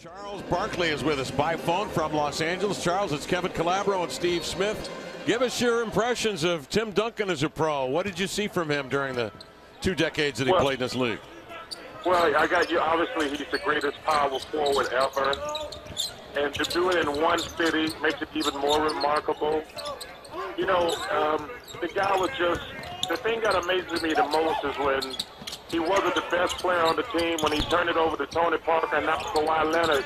Charles Barkley is with us by phone from Los Angeles. Charles, it's Kevin Calabro and Steve Smith. Give us your impressions of Tim Duncan as a pro. What did you see from him during the 2 decades that he played in this league? Well, I got you. Obviously, he's the greatest power forward ever. And to do it in one city makes it even more remarkable. You know, the guy was just, the thing that amazes me the most is when he wasn't the best player on the team, when he turned it over to Tony Parker and not Kawhi Leonard.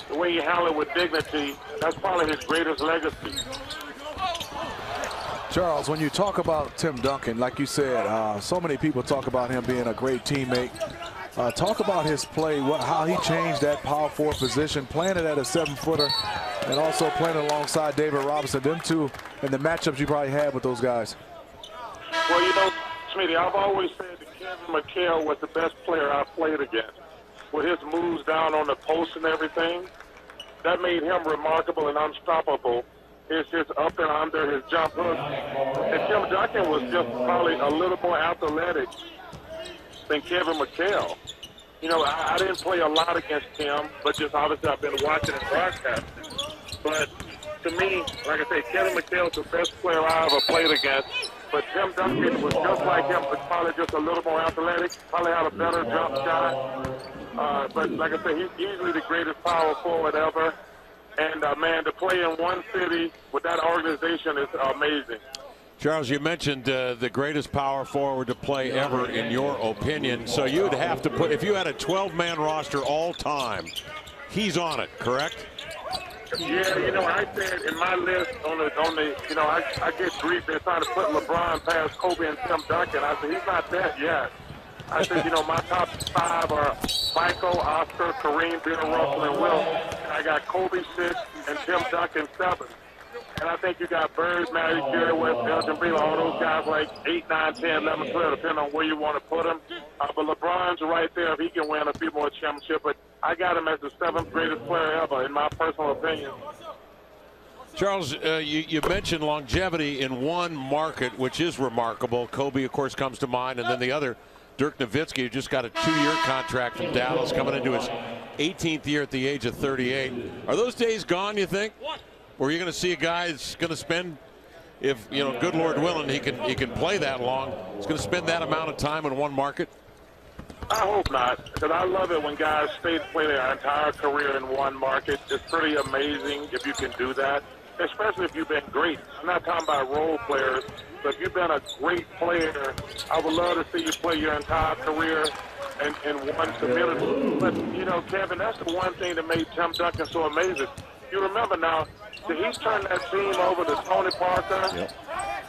The way he handled it with dignity, that's probably his greatest legacy. Charles, when you talk about Tim Duncan, like you said, so many people talk about him being a great teammate. Talk about his play, how he changed that power forward position, playing it at a 7-footer, and also playing alongside David Robinson. Them two, and the matchups you probably had with those guys. Well, you know, Smitty, I've always said that Kevin McHale was the best player I played against. With his moves down on the post and everything, that made him remarkable and unstoppable. His up and under, his jump hook. And Tim Duncan was just probably a little more athletic than Kevin McHale. You know, I didn't play a lot against him, but just obviously I've been watching and broadcasting. But to me, like I say, Kevin McHale's the best player I ever played against. But Tim Duncan was just like him, but probably just a little more athletic, probably had a better jump shot. But like I say, he's easily the greatest power forward ever. And, man, to play in one city with that organization is amazing. Charles, you mentioned the greatest power forward to play ever, in your opinion. So you'd have to put, if you had a 12-man roster all time, he's on it, correct? Yeah, you know, I said in my list on the you know, I get grief. They're trying to put LeBron past Kobe and Tim Duncan. I said, he's not that yet. I said, you know, my top 5 are Michael, Oscar, Kareem, Bill Russell, and Wilt. And I got Kobe 6 and Tim Duncan 7. And I think you got Bird, Magic, Jerry West, Elgin Baylor, all those guys like 8, 9, 10, 11, 12, depending on where you want to put them. But LeBron's right there if he can win a few more championships. But I got him as the 7th greatest player ever, in my personal opinion. Charles, you mentioned longevity in one market, which is remarkable. Kobe, of course, comes to mind, and then the other, Dirk Nowitzki, who just got a 2-year contract from Dallas, coming into his 18th year at the age of 38. Are those days gone, you think? Or are you going to see a guy that's going to spend, if, you know, good Lord willing, he can play that long, he's going to spend that amount of time in one market? I hope not, because I love it when guys stay to play their entire career in one market. It's pretty amazing if you can do that, especially if you've been great. I'm not talking about role players, but if you've been a great player, I would love to see you play your entire career in one community. But, you know, Kevin, that's the one thing that made Tim Duncan so amazing. You remember now, he's turned that team over to Tony Parker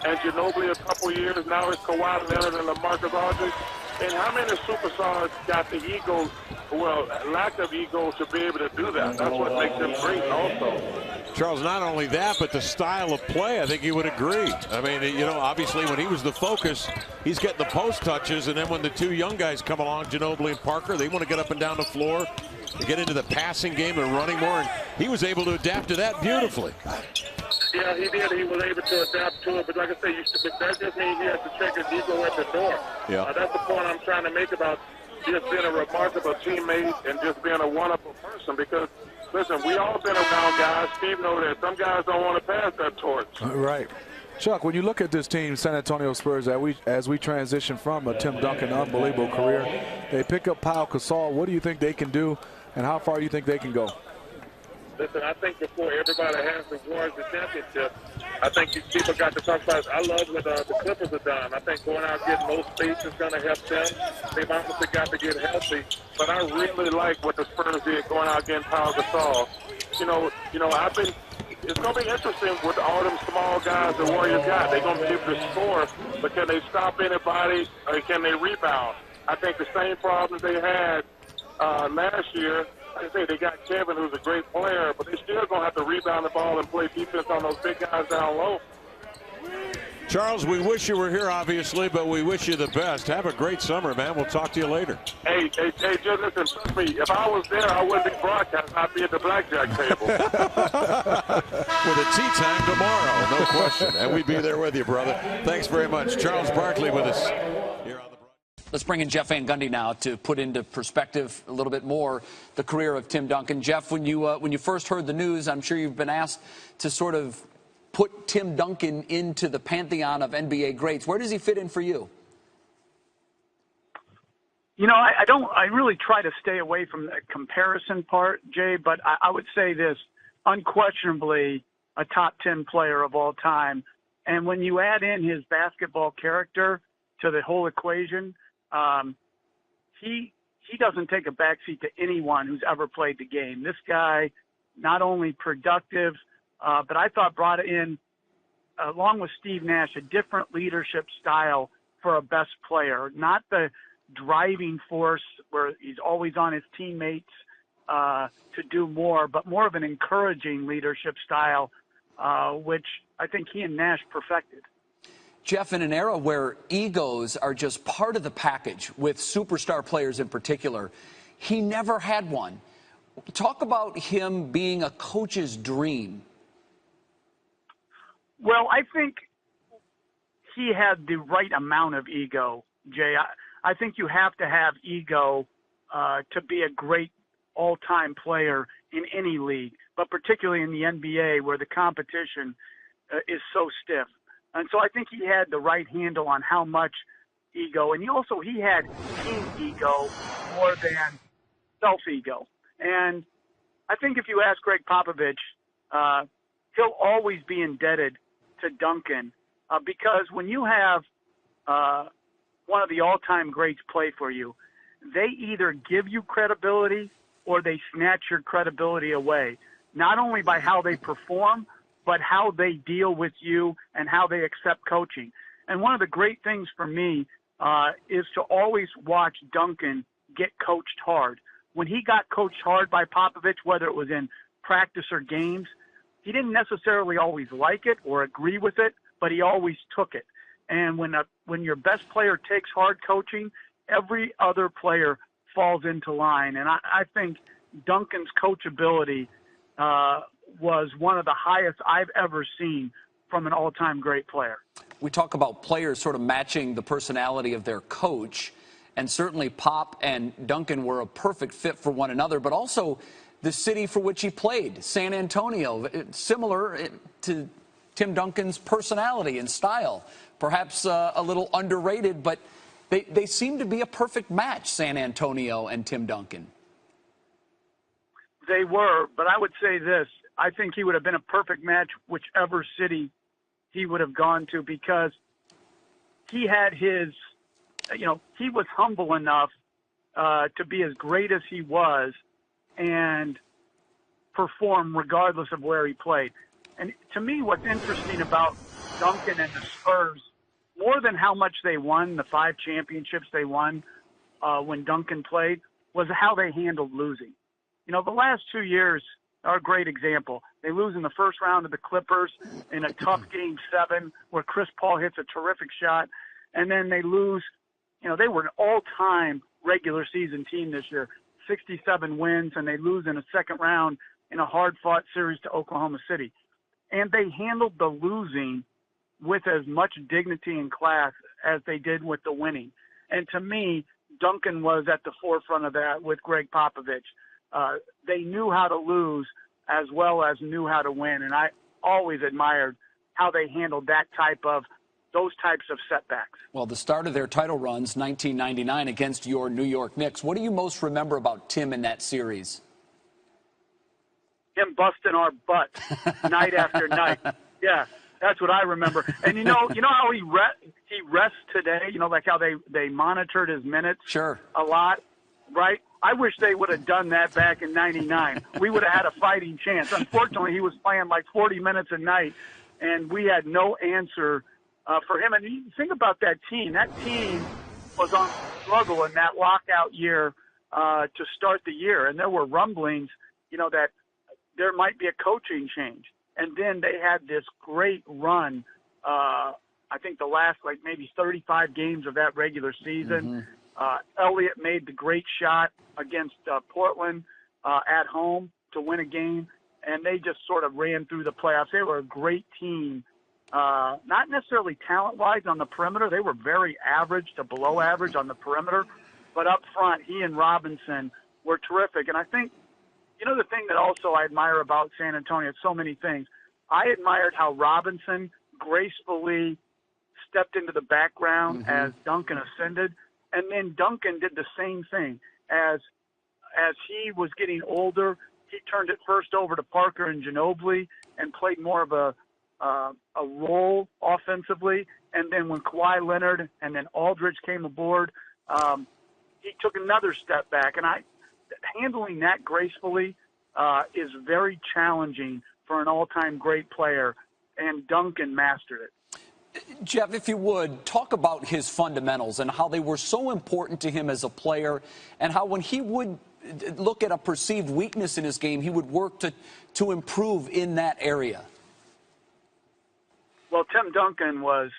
and Ginobili a couple years. Now it's Kawhi Leonard and LaMarcus Aldridge. And how many superstars got the ego, well, lack of ego to be able to do that? That's what makes them great also. Charles, not only that, but the style of play, I think you would agree. I mean, you know, obviously when he was the focus, he's getting the post touches, and then when the 2 young guys come along, Ginobili and Parker, they want to get up and down the floor, to get into the passing game and running more, and he was able to adapt to that beautifully. Yeah, he did. He was able to adapt to it. But like I say, that just means he has to check his ego at the door. Yeah. That's the point I'm trying to make about just being a remarkable teammate and just being a wonderful person. Because, listen, we all been around guys. Steve knows that some guys don't want to pass that torch. Right. Chuck, when you look at this team, San Antonio Spurs, as we transition from a Tim Duncan unbelievable career, they pick up Pau Gasol. What do you think they can do, and how far do you think they can go? Listen, I think before everybody has the Warriors the championship, I think these people got to talk about it. I love what the Clippers have done. I think going out getting more space is going to help them. They've obviously got to get healthy. But I really like what the Spurs did going out getting Pau Gasol. You know, it's going to be interesting with all them small guys the Warriors got. They're going to be able to score, but can they stop anybody or can they rebound? I think the same problems they had last year. Like I say, they got Kevin, who's a great player, but they're still going to have to rebound the ball and play defense on those big guys down low. Charles, we wish you were here, obviously, but we wish you the best. Have a great summer, man. We'll talk to you later. Hey, just listen, trust me, if I was there, I wouldn't be broadcasting. I'd be at the blackjack table. With a tea time tomorrow, no question. And we'd be there with you, brother. Thanks very much. Charles Barkley with us here on the broadcast. Let's bring in Jeff Van Gundy now to put into perspective a little bit more the career of Tim Duncan. Jeff, when you first heard the news, I'm sure you've been asked to sort of put Tim Duncan into the pantheon of NBA greats. Where does he fit in for you? I really try to stay away from the comparison part, Jay, but I would say this, unquestionably a top 10 player of all time. And when you add in his basketball character to the whole equation, he doesn't take a backseat to anyone who's ever played the game. This guy, not only productive, but I thought brought in, along with Steve Nash, a different leadership style for a best player, not the driving force where he's always on his teammates to do more, but more of an encouraging leadership style, which I think he and Nash perfected. Jeff, in an era where egos are just part of the package, with superstar players in particular, he never had one. Talk about him being a coach's dream. Well, I think he had the right amount of ego, Jay. I think you have to have ego to be a great all-time player in any league, but particularly in the NBA where the competition is so stiff. And so I think he had the right handle on how much ego. And he had team ego more than self-ego. And I think if you ask Greg Popovich, he'll always be indebted to Duncan because when you have one of the all-time greats play for you, they either give you credibility or they snatch your credibility away, not only by how they perform, but how they deal with you and how they accept coaching. And one of the great things for me is to always watch Duncan get coached hard. When he got coached hard by Popovich, whether it was in practice or games, he didn't necessarily always like it or agree with it, but he always took it. And when your best player takes hard coaching, every other player falls into line. And I think Duncan's coachability was one of the highest I've ever seen from an all-time great player. We talk about players sort of matching the personality of their coach, and certainly Pop and Duncan were a perfect fit for one another, but also the city for which he played, San Antonio, similar to Tim Duncan's personality and style. Perhaps a little underrated, but they seem to be a perfect match, San Antonio and Tim Duncan. They were, but I would say this. I think he would have been a perfect match whichever city he would have gone to because he had his, he was humble enough to be as great as he was and perform regardless of where he played. And to me, what's interesting about Duncan and the Spurs, more than how much they won, the 5 championships they won when Duncan played, was how they handled losing. The last 2 years are a great example. They lose in the first round of the Clippers in a tough Game 7 where Chris Paul hits a terrific shot, and then they lose. They were an all-time regular season team this year, 67 wins, and they lose in a second round in a hard-fought series to Oklahoma City. And they handled the losing with as much dignity and class as they did with the winning. And to me, Duncan was at the forefront of that with Greg Popovich. They knew how to lose as well as knew how to win. And I always admired how they handled those types of setbacks. Well, the start of their title runs, 1999 against your New York Knicks. What do you most remember about Tim in that series? Him busting our butt night after night. Yeah, that's what I remember. And you know how he rests today. Like how they monitored his minutes. Sure. A lot, right? I wish they would have done that back in '99. We would have had a fighting chance. Unfortunately, he was playing like 40 minutes a night, and we had no answer for him. And you think about that team. That team was on struggle in that lockout year to start the year, and there were rumblings, that there might be a coaching change. And then they had this great run, I think the last maybe 35 games of that regular season. Elliott made the great shot against Portland at home to win a game, and they just sort of ran through the playoffs. They were a great team not necessarily talent-wise on the perimeter. They were very average to below average on the perimeter. But up front, he and Robinson were terrific. And I think, the thing that also I admire about San Antonio, so many things. I admired how Robinson gracefully stepped into the background as Duncan ascended. And then Duncan did the same thing. As he was getting older, he turned it first over to Parker and Ginobili and played more of a role offensively. And then when Kawhi Leonard and then Aldridge came aboard, he took another step back. And handling that gracefully is very challenging for an all-time great player, and Duncan mastered it. Jeff, if you would, talk about his fundamentals and how they were so important to him as a player, and how when he would look at a perceived weakness in his game, he would work to improve in that area. Well, Tim Duncan was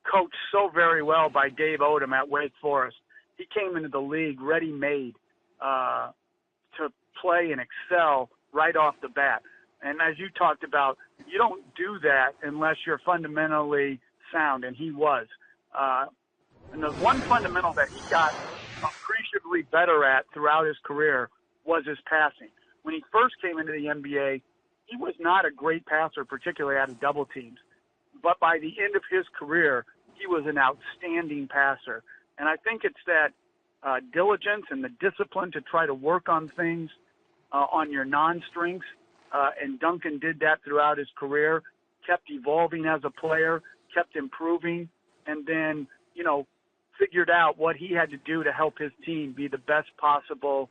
coached so very well by Dave Odom at Wake Forest. He came into the league ready-made to play and excel right off the bat. And as you talked about, you don't do that unless you're fundamentally sound, and he was. And the one fundamental that he got appreciably better at throughout his career was his passing. When he first came into the NBA, he was not a great passer, particularly out of double teams. But by the end of his career, he was an outstanding passer. And I think it's that diligence and the discipline to try to work on things on your non-strengths. And Duncan did that throughout his career, kept evolving as a player, kept improving, and then, figured out what he had to do to help his team be the best possible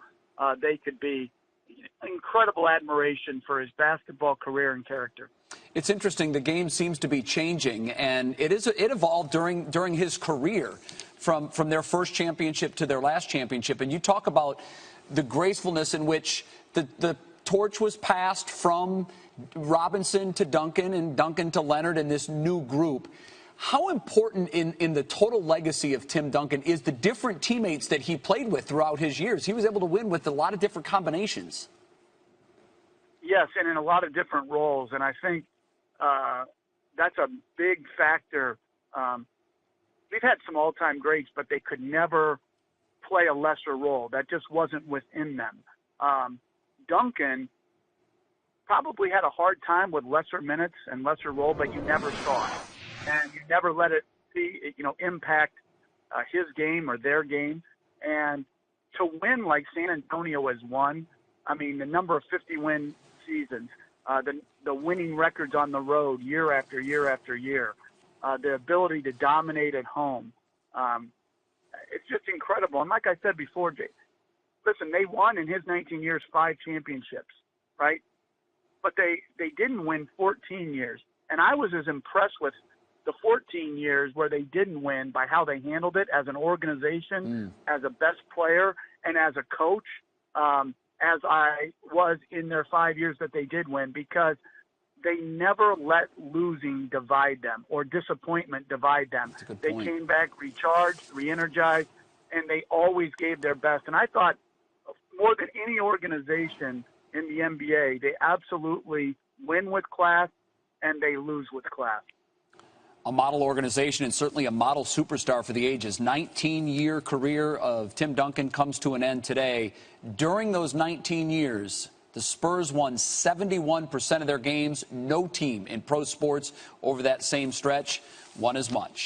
they could be. Incredible admiration for his basketball career and character. It's interesting. The game seems to be changing, and it evolved during his career from their first championship to their last championship. And you talk about the gracefulness in which the torch was passed from Robinson to Duncan and Duncan to Leonard in this new group. How important in the total legacy of Tim Duncan is the different teammates that he played with throughout his years? He was able to win with a lot of different combinations. Yes, and in a lot of different roles. And I think that's a big factor. We've had some all-time greats, but they could never play a lesser role. That just wasn't within them. Duncan probably had a hard time with lesser minutes and lesser role, but you never saw it. And you never let it impact his game or their game. And to win like San Antonio has won, I mean, the number of 50-win seasons, the winning records on the road year after year after year, the ability to dominate at home, it's just incredible. And like I said before, Jay, listen, they won in his 19 years 5 championships, right? But they didn't win 14 years. And I was as impressed with the 14 years where they didn't win by how they handled it as an organization, as a best player, and as a coach, as I was in their 5 years that they did win, because they never let losing divide them or disappointment divide them. They came back recharged, re-energized, and they always gave their best. And I thought more than any organization in the NBA, they absolutely win with class and they lose with class. A model organization and certainly a model superstar for the ages. 19-year career of Tim Duncan comes to an end today. During those 19 years, the Spurs won 71% of their games. No team in pro sports over that same stretch won as much.